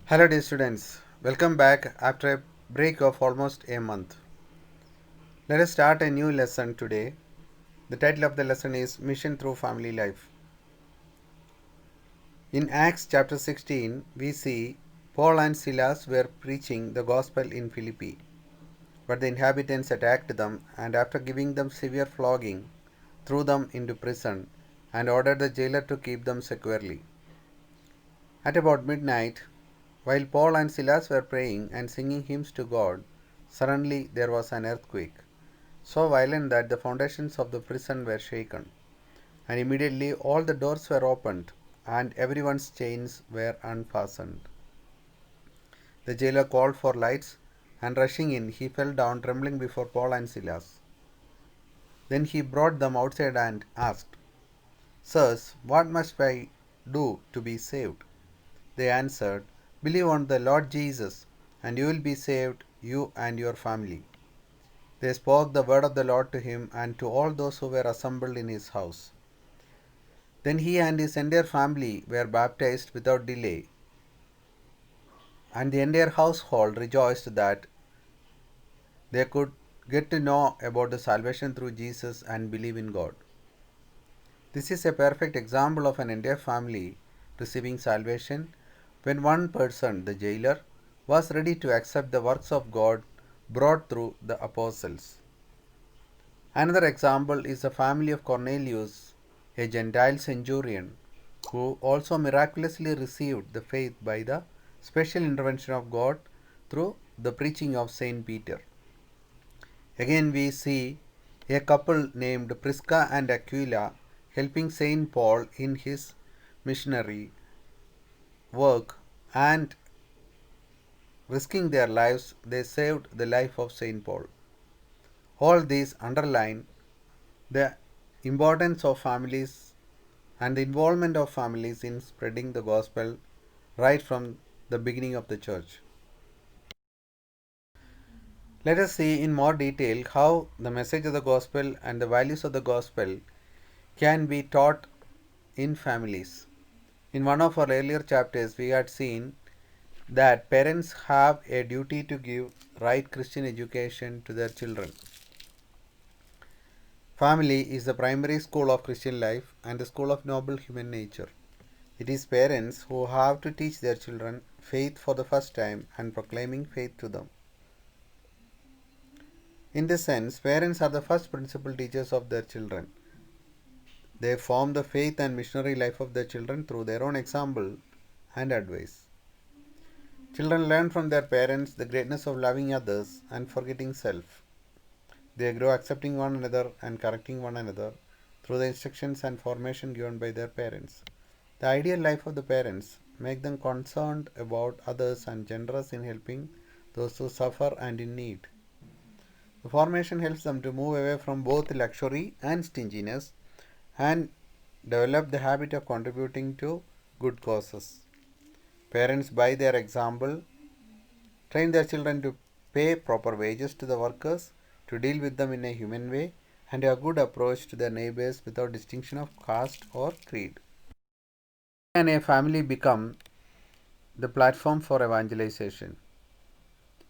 Hello, dear students. Welcome back after a break of almost a month. Let us start a new lesson today. The title of the lesson is Mission Through Family Life. In Acts chapter 16, we see Paul and Silas were preaching the gospel in Philippi, but the inhabitants attacked them and, after giving them severe flogging, threw them into prison and ordered the jailer to keep them securely. At about midnight, while Paul and Silas were praying and singing hymns to God, suddenly there was an earthquake, so violent that the foundations of the prison were shaken, and immediately all the doors were opened and everyone's chains were unfastened. The jailer called for lights, and rushing in, he fell down trembling before Paul and Silas. Then he brought them outside and asked, "Sirs, what must I do to be saved?" They answered, "Believe on the Lord Jesus, and you will be saved, you and your family." They spoke the word of the Lord to him and to all those who were assembled in his house. Then he and his entire family were baptized without delay, and the entire household rejoiced that they could get to know about the salvation through Jesus and believe in God. This is a perfect example of an entire family receiving salvation when one person, the jailer, was ready to accept the works of God brought through the apostles. Another example is the family of Cornelius, a Gentile centurion, who also miraculously received the faith by the special intervention of God through the preaching of Saint Peter. Again, we see a couple named Prisca and Aquila helping Saint Paul in his missionary work, and risking their lives, they saved the life of Saint Paul. All these underline the importance of families and the involvement of families in spreading the gospel right from the beginning of the church. Let us see in more detail how the message of the gospel and the values of the gospel can be taught in families. In one of our earlier chapters, we had seen that parents have a duty to give right Christian education to their children. Family is the primary school of Christian life and the school of noble human nature. It is parents who have to teach their children faith for the first time and proclaiming faith to them. In this sense, parents are the first principal teachers of their children. They form the faith and missionary life of their children through their own example and advice. Children learn from their parents the greatness of loving others and forgetting self. They grow accepting one another and correcting one another through the instructions and formation given by their parents. The ideal life of the parents make them concerned about others and generous in helping those who suffer and in need. The formation helps them to move away from both luxury and stinginess and develop the habit of contributing to good causes. Parents, by their example, train their children to pay proper wages to the workers, to deal with them in a human way, and a good approach to their neighbors without distinction of caste or creed. Can a family become the platform for evangelization?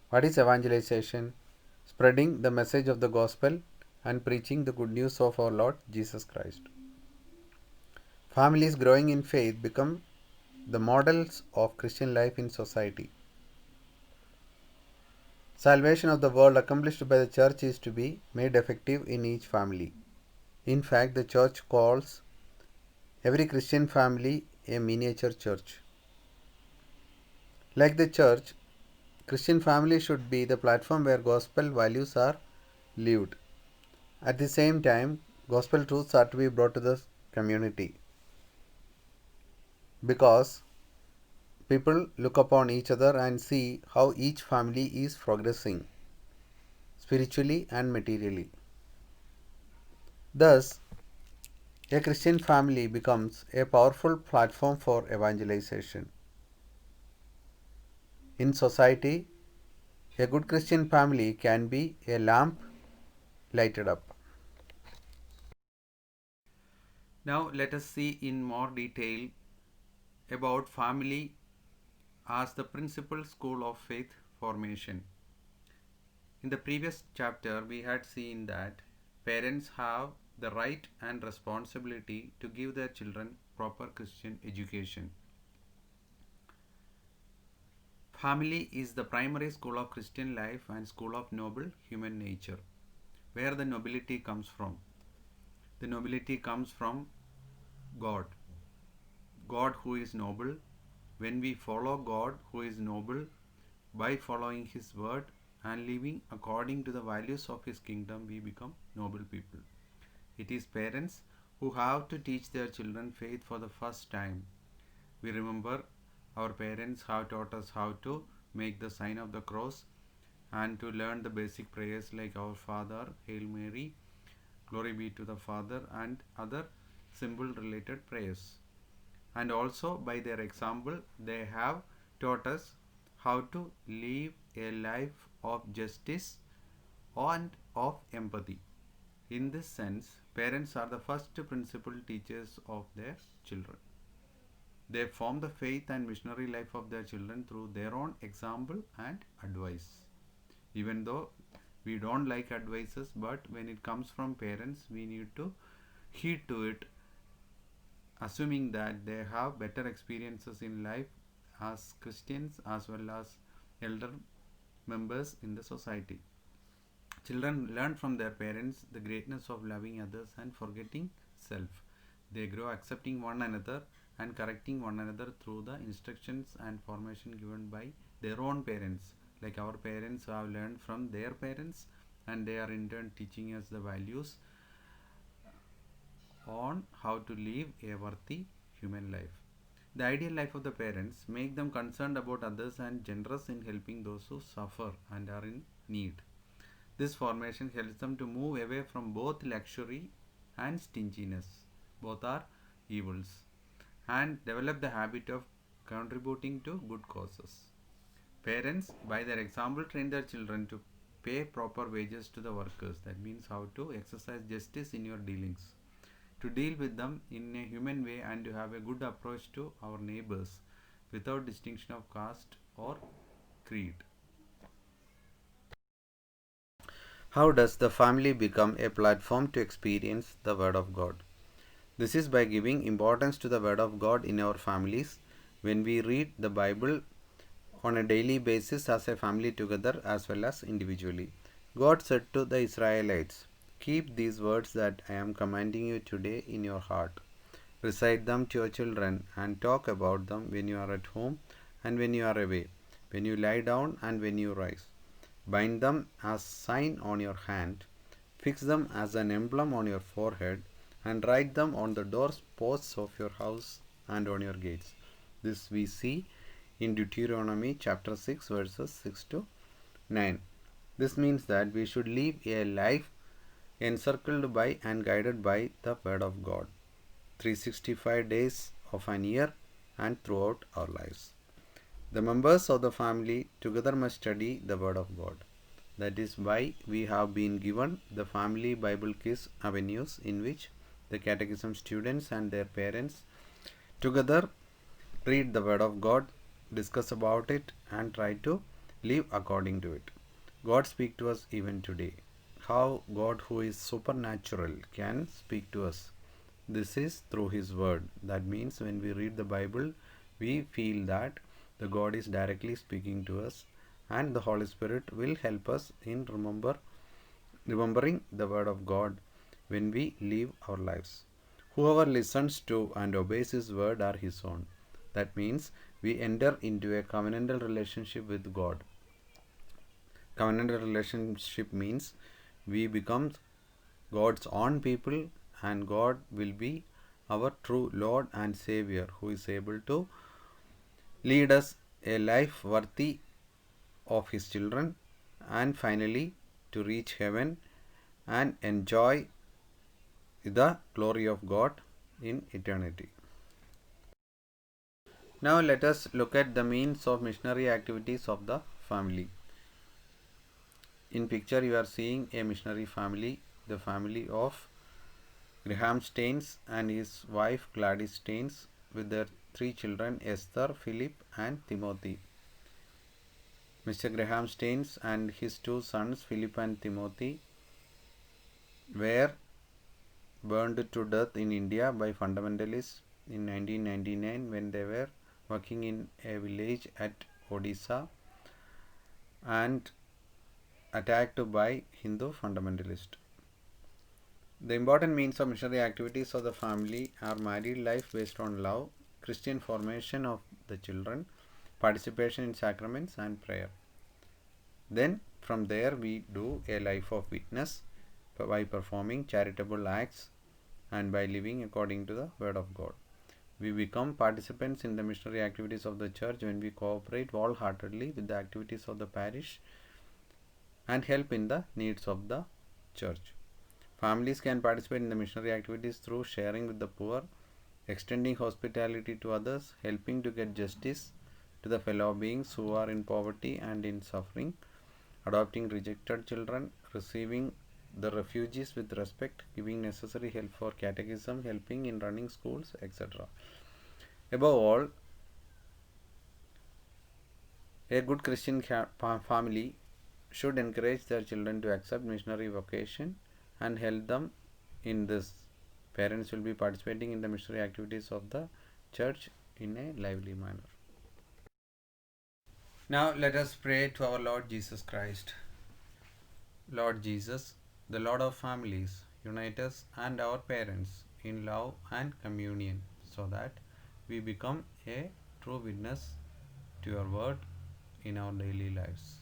What is evangelization? Spreading the message of the gospel and preaching the good news of our Lord Jesus Christ. Families growing in faith become the models of Christian life in society. Salvation of the world accomplished by the church is to be made effective in each family. In fact, the church calls every Christian family a miniature church. Like the church, Christian family should be the platform where gospel values are lived. At the same time, gospel truths are to be brought to the community because people look upon each other and see how each family is progressing spiritually and materially. Thus, a Christian family becomes a powerful platform for evangelization. In society, a good Christian family can be a lamp lighted up. Now, let us see in more detail about family as the principal school of faith formation. In the previous chapter, we had seen that parents have the right and responsibility to give their children proper Christian education. Family is the primary school of Christian life and school of noble human nature. Where the nobility comes from? The nobility comes from God. God who is noble. When we follow God who is noble by following His word and living according to the values of His kingdom, we become noble people. It is parents who have to teach their children faith for the first time. We remember our parents have taught us how to make the sign of the cross and to learn the basic prayers like Our Father, Hail Mary, Glory be to the Father, and other symbol related prayers. And also by their example, they have taught us how to live a life of justice and of empathy. In this sense, parents are the first principal teachers of their children. They form the faith and missionary life of their children through their own example and advice. Even though we don't like advices, but when it comes from parents, we need to heed to it, assuming that they have better experiences in life as Christians as well as elder members in the society. Children learn from their parents the greatness of loving others and forgetting self. They grow accepting one another and correcting one another through the instructions and formation given by their own parents. Like our parents have learned from their parents, and they are in turn teaching us the values on how to live a worthy human life. The ideal life of the parents make them concerned about others and generous in helping those who suffer and are in need. This formation helps them to move away from both luxury and stinginess, both are evils, and develop the habit of contributing to good causes. Parents, by their example, train their children to pay proper wages to the workers. That means how to exercise justice in your dealings, to deal with them in a human way, and to have a good approach to our neighbors without distinction of caste or creed. How does the family become a platform to experience the Word of God? This is by giving importance to the Word of God in our families. When we read the Bible on a daily basis as a family together as well as individually, God said to the Israelites, "Keep these words that I am commanding you today in your heart. Recite them to your children and talk about them when you are at home and when you are away, when you lie down and when you rise. Bind them as sign on your hand, fix them as an emblem on your forehead, and write them on the doorposts of your house and on your gates." This we see in Deuteronomy chapter 6 verses 6 to 9. This means that we should live a life encircled by and guided by the Word of God, 365 days of an year and throughout our lives. The members of the family together must study the Word of God. That is why we have been given the Family Bible Quiz avenues, in which the catechism students and their parents together read the Word of God, discuss about it, and try to live according to it. God speaks to us even today. How God, who is supernatural, can speak to us? This is through His Word. That means when we read the Bible, we feel that the God is directly speaking to us, and the Holy Spirit will help us in remembering the Word of God when we live our lives. Whoever listens to and obeys His word are His own. That means we enter into a covenantal relationship with God. Covenantal relationship means we become God's own people, and God will be our true Lord and Savior, who is able to lead us a life worthy of His children, and finally to reach heaven and enjoy the glory of God in eternity. Now let us look at the means of missionary activities of the family. In picture you are seeing a missionary family, the family of Graham Staines and his wife Gladys Staines with their three children, Esther, Philip, and Timothy. Mr. Graham Staines and his two sons, Philip and Timothy, were burned to death in India by fundamentalists in 1999 when they were working in a village at Odisha and attacked by Hindu fundamentalists. The important means of missionary activities of the family are married life based on love, Christian formation of the children, participation in sacraments, and prayer. Then from there we do a life of witness by performing charitable acts and by living according to the word of God. We become participants in the missionary activities of the church when we cooperate wholeheartedly with the activities of the parish and help in the needs of the church. Families can participate in the missionary activities through sharing with the poor, extending hospitality to others, helping to get justice to the fellow beings who are in poverty and in suffering, adopting rejected children, receiving the refugees with respect, giving necessary help for catechism, helping in running schools, etc. Above all, a good Christian family should encourage their children to accept missionary vocation and help them in this. Parents will be participating in the missionary activities of the church in a lively manner. Now let us pray to our Lord Jesus Christ. Lord Jesus, the Lord of families, unite us and our parents in love and communion so that we become a true witness to your word in our daily lives.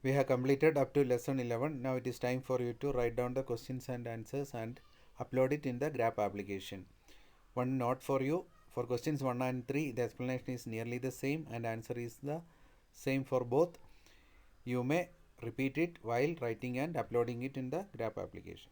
We have completed up to lesson 11. Now it is time for you to write down the questions and answers and upload it in the GRAP application. One note for you: for questions 1 and 3, the explanation is nearly the same and answer is the same for both. You may repeat it while writing and uploading it in the GRAP application.